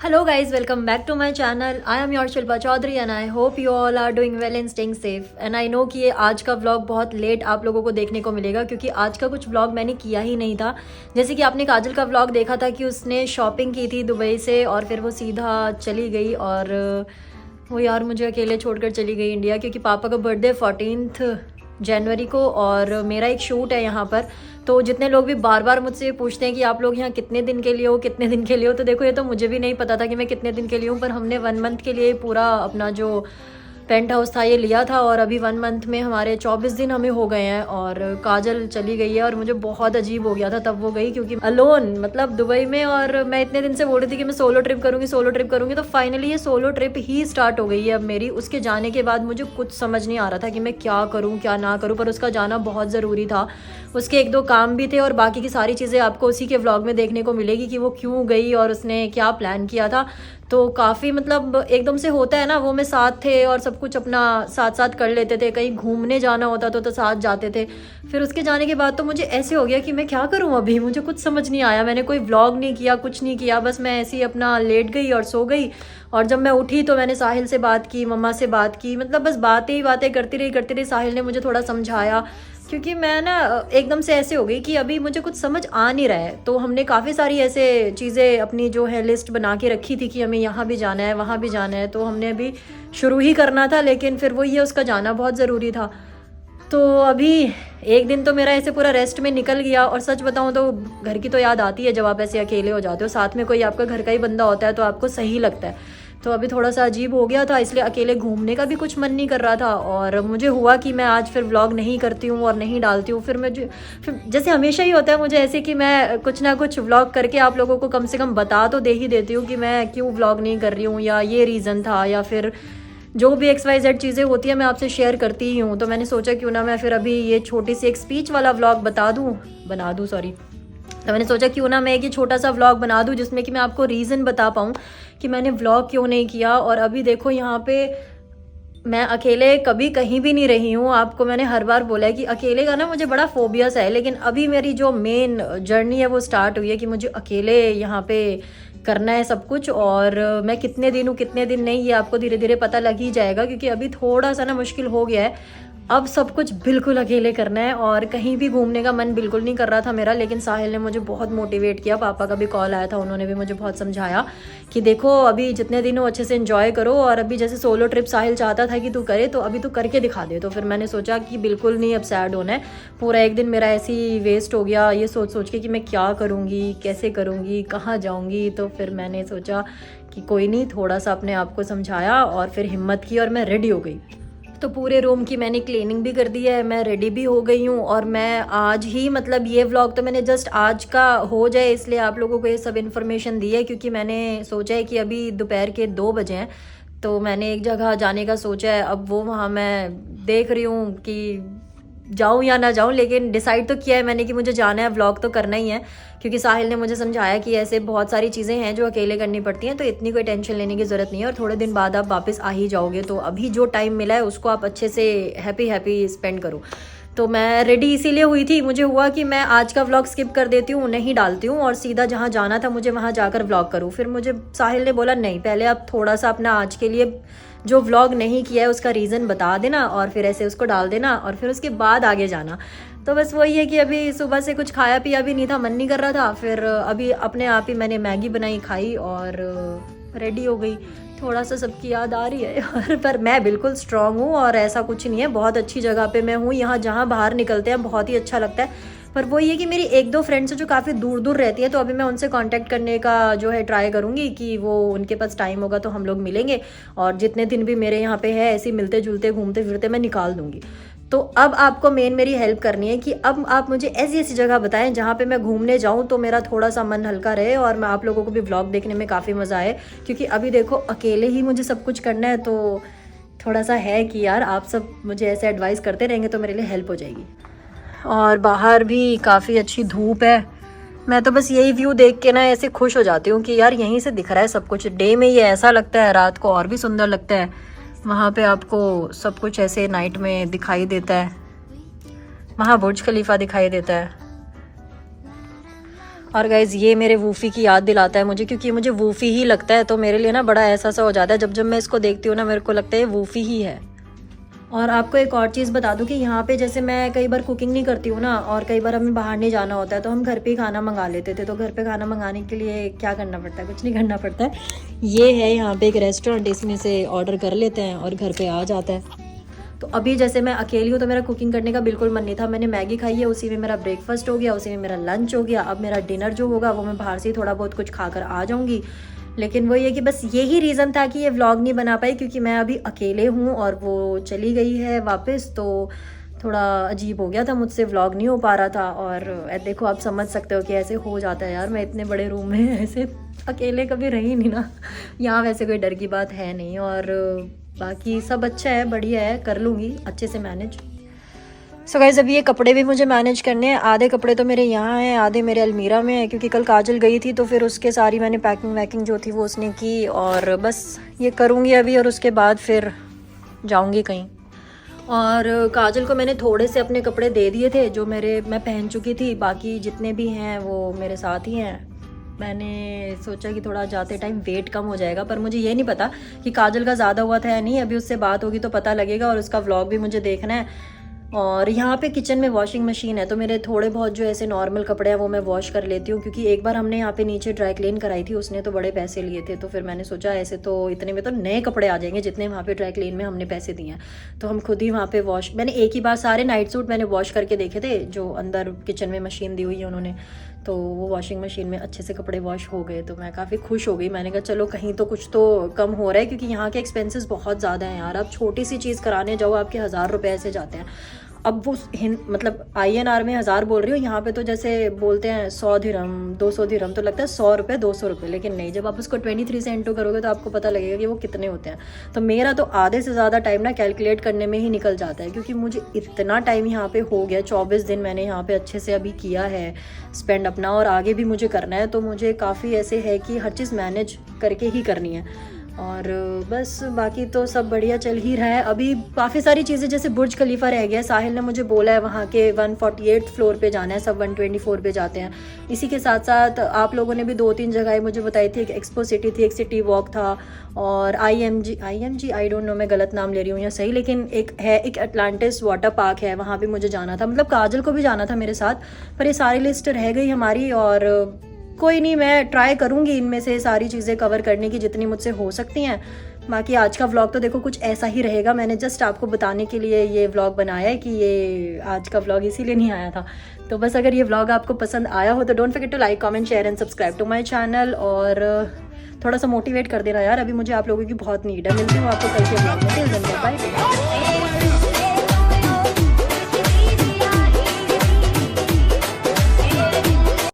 Hello guys, welcome back to my channel. I am your Shilpa Chaudhary and I hope you all are doing well and staying safe. And I know कि ये आज का vlog बहुत late आप लोगों को देखने को मिलेगा क्योंकि आज का कुछ व्लॉग मैंने किया ही नहीं था। जैसे कि आपने काजल का व्लॉग देखा था कि उसने शॉपिंग की थी दुबई से और फिर वो सीधा चली गई और वो यार मुझे अकेले छोड़कर चली गई इंडिया क्योंकि पापा का बर्थडे 14 जनवरी को और मेरा एक शूट है यहाँ पर। तो जितने लोग भी बार बार मुझसे पूछते हैं कि आप लोग यहाँ कितने दिन के लिए हो कितने दिन के लिए हो, तो देखो ये तो मुझे भी नहीं पता था कि मैं कितने दिन के लिए हूँ, पर हमने 1 मंथ के लिए पूरा अपना जो पेंट हाउस था ये लिया था और अभी 1 मंथ में हमारे 24 दिन हमें हो गए हैं और काजल चली गई है और मुझे बहुत अजीब हो गया था तब वो गई क्योंकि अलोन मतलब दुबई में। और मैं इतने दिन से बोल रही थी कि मैं सोलो ट्रिप करूँगी, तो फाइनली ये सोलो ट्रिप ही स्टार्ट हो गई है अब मेरी। उसके जाने के बाद मुझे कुछ समझ नहीं आ रहा था कि मैं क्या करूँ क्या ना करूँ, पर उसका जाना बहुत ज़रूरी था। उसके 1-2 काम भी थे और बाकी की सारी चीज़ें आपको उसी के व्लॉग में देखने को मिलेगी कि वो क्यों गई और उसने क्या प्लान किया था। तो काफ़ी मतलब एकदम से होता है ना, वो में साथ थे और सब कुछ अपना साथ साथ कर लेते थे, कहीं घूमने जाना होता तो साथ जाते थे। फिर उसके जाने के बाद तो मुझे ऐसे हो गया कि मैं क्या करूं, अभी मुझे कुछ समझ नहीं आया। मैंने कोई व्लॉग नहीं किया, कुछ नहीं किया, बस मैं ऐसे ही अपना लेट गई और सो गई। और जब मैं उठी तो मैंने साहिल से बात की, मम्मा से बात की, मतलब बस बातें ही बातें करती रही। साहिल ने मुझे थोड़ा समझाया क्योंकि मैं ना एकदम से ऐसे हो गई कि अभी मुझे कुछ समझ आ नहीं रहा है। तो हमने काफ़ी सारी ऐसे चीज़ें अपनी जो है लिस्ट बना के रखी थी कि हमें यहाँ भी जाना है वहाँ भी जाना है, तो हमने अभी शुरू ही करना था, लेकिन फिर वो ये उसका जाना बहुत ज़रूरी था। तो अभी एक दिन तो मेरा ऐसे पूरा रेस्ट में निकल गया। और सच बताऊँ तो घर की तो याद आती है जब आप ऐसे अकेले हो जाते हो, साथ में कोई आपका घर का ही बंदा होता है तो आपको सही लगता है। तो अभी थोड़ा सा अजीब हो गया था, इसलिए अकेले घूमने का भी कुछ मन नहीं कर रहा था। और मुझे हुआ कि मैं आज फिर व्लॉग नहीं करती हूँ और नहीं डालती हूँ। फिर जैसे हमेशा ही होता है मुझे ऐसे कि मैं कुछ ना कुछ व्लॉग करके आप लोगों को कम से कम बता तो दे ही देती हूँ कि मैं क्यों व्लॉग नहीं कर रही हूँ या ये रीज़न था, या फिर जो भी XYZ चीज़ें होती है मैं आपसे शेयर करती ही हूँ। तो मैंने सोचा क्यों ना मैं फिर अभी ये छोटी सी एक स्पीच वाला व्लॉग बना दूँ सॉरी। तो मैंने सोचा क्यों ना मैं एक ये छोटा सा व्लॉग बना दूँ जिसमें कि मैं आपको रीज़न बता पाऊँ कि मैंने व्लॉग क्यों नहीं किया। और अभी देखो यहाँ पे मैं अकेले कभी कहीं भी नहीं रही हूँ। आपको मैंने हर बार बोला है कि अकेले का ना मुझे बड़ा फोबिया सा है, लेकिन अभी मेरी जो मेन जर्नी है वो स्टार्ट हुई है कि मुझे अकेले यहाँ पे करना है सब कुछ। और मैं कितने दिन हूँ कितने दिन नहीं ये आपको धीरे धीरे पता लग ही जाएगा क्योंकि अभी थोड़ा सा ना मुश्किल हो गया है। अब सब कुछ बिल्कुल अकेले करना है और कहीं भी घूमने का मन बिल्कुल नहीं कर रहा था मेरा, लेकिन साहिल ने मुझे बहुत मोटिवेट किया। पापा का भी कॉल आया था, उन्होंने भी मुझे बहुत समझाया कि देखो अभी जितने दिन हो अच्छे से एंजॉय करो। और अभी जैसे सोलो ट्रिप साहिल चाहता था कि तू करे, तो अभी तू करके दिखा दे। तो फिर मैंने सोचा कि बिल्कुल नहीं अब सैड होना है। पूरा एक दिन मेरा ऐसे ही वेस्ट हो गया ये सोच सोच के कि मैं क्या करूँगी कैसे करूँगी कहाँ जाऊँगी। तो फिर मैंने सोचा कि कोई नहीं, थोड़ा सा अपने आप को समझाया और फिर हिम्मत की और मैं रेडी हो गई। तो पूरे रूम की मैंने क्लीनिंग भी कर दी है, मैं रेडी भी हो गई हूँ। और मैं आज ही मतलब ये व्लॉग तो मैंने जस्ट आज का हो जाए इसलिए आप लोगों को ये सब इन्फॉर्मेशन दी है क्योंकि मैंने सोचा है कि अभी दोपहर के 2 बजे हैं, तो मैंने एक जगह जाने का सोचा है। अब वो वहाँ मैं देख रही हूँ कि जाऊँ या ना जाऊँ, लेकिन डिसाइड तो किया है मैंने कि मुझे जाना है, व्लॉग तो करना ही है क्योंकि साहिल ने मुझे समझाया कि ऐसे बहुत सारी चीज़ें हैं जो अकेले करनी पड़ती हैं, तो इतनी कोई टेंशन लेने की ज़रूरत नहीं है और थोड़े दिन बाद आप वापस आ ही जाओगे। तो अभी जो टाइम मिला है उसको आप अच्छे से हैप्पी स्पेंड करो। तो मैं रेडी इसीलिए हुई थी, मुझे हुआ कि मैं आज का व्लॉग स्किप कर देती हूँ, नहीं डालती हूँ और सीधा जहाँ जाना था मुझे वहाँ जाकर व्लॉग करूँ। फिर मुझे साहिल ने बोला नहीं, पहले आप थोड़ा सा अपना आज के लिए जो व्लॉग नहीं किया है उसका रीज़न बता देना और फिर ऐसे उसको डाल देना और फिर उसके बाद आगे जाना। तो बस वही है कि अभी सुबह से कुछ खाया पिया भी नहीं था, मन नहीं कर रहा था। फिर अभी अपने आप ही मैंने मैगी बनाई खाई और रेडी हो गई। थोड़ा सा सबकी याद आ रही है और पर मैं बिल्कुल स्ट्रांग हूँ और ऐसा कुछ नहीं है, बहुत अच्छी जगह पे मैं हूँ। यहाँ जहाँ बाहर निकलते हैं बहुत ही अच्छा लगता है। पर वो ये कि मेरी 1-2 फ्रेंड्स है जो काफ़ी दूर दूर रहती है, तो अभी मैं उनसे कांटेक्ट करने का जो है ट्राई करूँगी कि वो उनके पास टाइम होगा तो हम लोग मिलेंगे। और जितने दिन भी मेरे यहाँ पे है ऐसे मिलते जुलते घूमते फिरते मैं निकाल दूँगी। तो अब आपको मेन मेरी हेल्प करनी है कि अब आप मुझे ऐसी ऐसी जगह बताएं जहाँ पे मैं घूमने जाऊँ तो मेरा थोड़ा सा मन हल्का रहे और मैं आप लोगों को भी व्लॉग देखने में काफ़ी मज़ा आए। क्योंकि अभी देखो अकेले ही मुझे सब कुछ करना है, तो थोड़ा सा है कि यार आप सब मुझे ऐसे एडवाइस करते रहेंगे तो मेरे लिए हेल्प हो जाएगी। और बाहर भी काफ़ी अच्छी धूप है, मैं तो बस यही व्यू देख के ना ऐसे खुश हो जाती हूँ कि यार यहीं से दिख रहा है सब कुछ। डे में ये ऐसा लगता है, रात को और भी सुंदर लगता है। वहाँ पे आपको सब कुछ ऐसे नाइट में दिखाई देता है, वहाँ बुर्ज खलीफा दिखाई देता है। और गाइज़ ये मेरे वूफ़ी की याद दिलाता है मुझे, क्योंकि मुझे वूफ़ी ही लगता है, तो मेरे लिए ना बड़ा ऐसा सा हो जाता है जब जब मैं इसको देखती हूँ ना, मेरे को लगता है वूफ़ी ही है। और आपको एक और चीज़ बता दूँ कि यहाँ पे जैसे मैं कई बार कुकिंग नहीं करती हूँ ना, और कई बार हमें बाहर नहीं जाना होता है, तो हम घर पे ही खाना मंगा लेते थे। तो घर पे खाना मंगाने के लिए क्या करना पड़ता है? कुछ नहीं करना पड़ता है। ये है यहाँ पे एक रेस्टोरेंट, इसमें से ऑर्डर कर लेते हैं और घर पे आ जाता है। तो अभी जैसे मैं अकेली हूँ तो मेरा कुकिंग करने का बिल्कुल मन नहीं था। मैंने मैगी खाई है, उसी में मेरा ब्रेकफास्ट हो गया, उसी में मेरा लंच हो गया। अब मेरा डिनर जो होगा वो मैं बाहर से ही थोड़ा बहुत कुछ खाकर आ जाऊँगी। लेकिन वो ये कि बस यही रीज़न था कि ये व्लॉग नहीं बना पाई, क्योंकि मैं अभी अकेले हूँ और वो चली गई है वापस। तो थोड़ा अजीब हो गया था मुझसे, व्लॉग नहीं हो पा रहा था। और देखो आप समझ सकते हो कि ऐसे हो जाता है यार, मैं इतने बड़े रूम में ऐसे अकेले कभी रही नहीं ना। यहाँ वैसे कोई डर की बात है नहीं, और बाकी सब अच्छा है, बढ़िया है, कर लूँगी अच्छे से मैनेज। सो गाइस अभी ये कपड़े भी मुझे मैनेज करने हैं। आधे कपड़े तो मेरे यहाँ हैं, आधे मेरे अलमीरा में है, क्योंकि कल काजल गई थी तो फिर उसके सारी मैंने पैकिंग वैकिंग जो थी वो उसने की। और बस ये करूँगी अभी, और उसके बाद फिर जाऊँगी कहीं। और काजल को मैंने थोड़े से अपने कपड़े दे दिए थे जो मैं पहन चुकी थी, बाकी जितने भी हैं वो मेरे साथ ही हैं। मैंने सोचा कि थोड़ा जाते टाइम वेट कम हो जाएगा, पर मुझे ये नहीं पता कि काजल का ज़्यादा हुआ था या नहीं। अभी उससे बात होगी तो पता लगेगा, और उसका व्लॉग भी मुझे देखना है। और यहाँ पे किचन में वॉशिंग मशीन है, तो मेरे थोड़े बहुत जो ऐसे नॉर्मल कपड़े हैं वो मैं वॉश कर लेती हूँ, क्योंकि एक बार हमने यहाँ पे नीचे ड्राई क्लीन कराई थी, उसने तो बड़े पैसे लिए थे। तो फिर मैंने सोचा ऐसे तो इतने में तो नए कपड़े आ जाएंगे जितने वहाँ पे ड्राई क्लीन में हमने पैसे दिए हैं, तो हम खुद ही वहाँ पे वॉश। मैंने एक ही बार सारे नाइट सूट मैंने वॉश करके देखे थे, जो अंदर किचन में मशीन दी हुई है उन्होंने, तो वो वॉशिंग मशीन में अच्छे से कपड़े वॉश हो गए। तो मैं काफ़ी खुश हो गई। मैंने कहा चलो कहीं तो कुछ तो कम हो रहा है, क्योंकि यहाँ के एक्सपेंसेस बहुत ज़्यादा हैं यार। आप छोटी सी चीज़ कराने जाओ आपके 1000 रुपये ऐसे जाते हैं। अब वो मतलब INR में 1000 बोल रही हो, यहाँ पे तो जैसे बोलते हैं 100 दिरहम 200 दिरहम, तो लगता है 100 रुपये 200 रुपये। लेकिन नहीं, जब आप उसको 23 से इंटू करोगे तो आपको पता लगेगा कि वो कितने होते हैं। तो मेरा तो आधे से ज़्यादा टाइम ना कैलकुलेट करने में ही निकल जाता है, क्योंकि मुझे इतना टाइम यहाँ पे हो गया। 24 दिन मैंने यहाँ पे अच्छे से अभी किया है स्पेंड अपना, और आगे भी मुझे करना है। तो मुझे काफ़ी ऐसे है कि हर चीज़ मैनेज करके ही करनी है। और बस बाकी तो सब बढ़िया चल ही रहा है। अभी काफ़ी सारी चीज़ें, जैसे बुर्ज खलीफा रह गया, साहिल ने मुझे बोला है वहाँ के 148 फ्लोर पे जाना है, सब 124 पे जाते हैं। इसी के साथ साथ आप लोगों ने भी 2-3 जगह मुझे बताई थी। एक एक्सपो सिटी थी, एक सिटी वॉक था, और IMG आई डोंट नो मैं गलत नाम ले रही हूँ या सही, लेकिन एक अटलांटिस वाटर पार्क है, वहाँ भी मुझे जाना था। मतलब काजल को भी जाना था मेरे साथ, पर ये सारी लिस्ट रह गई हमारी। और कोई नहीं, मैं ट्राई करूँगी इनमें से सारी चीज़ें कवर करने की जितनी मुझसे हो सकती हैं। बाकी आज का व्लॉग तो देखो कुछ ऐसा ही रहेगा। मैंने जस्ट आपको बताने के लिए ये व्लॉग बनाया है कि ये आज का व्लॉग इसीलिए नहीं आया था। तो बस अगर ये व्लॉग आपको पसंद आया हो तो don't forget to like, comment, share and subscribe to my channel. और थोड़ा सा मोटिवेट कर देना यार, अभी मुझे आप लोगों की बहुत नीड है। मिलती हूँ आपको कल के व्लॉग में। Till then bye bye.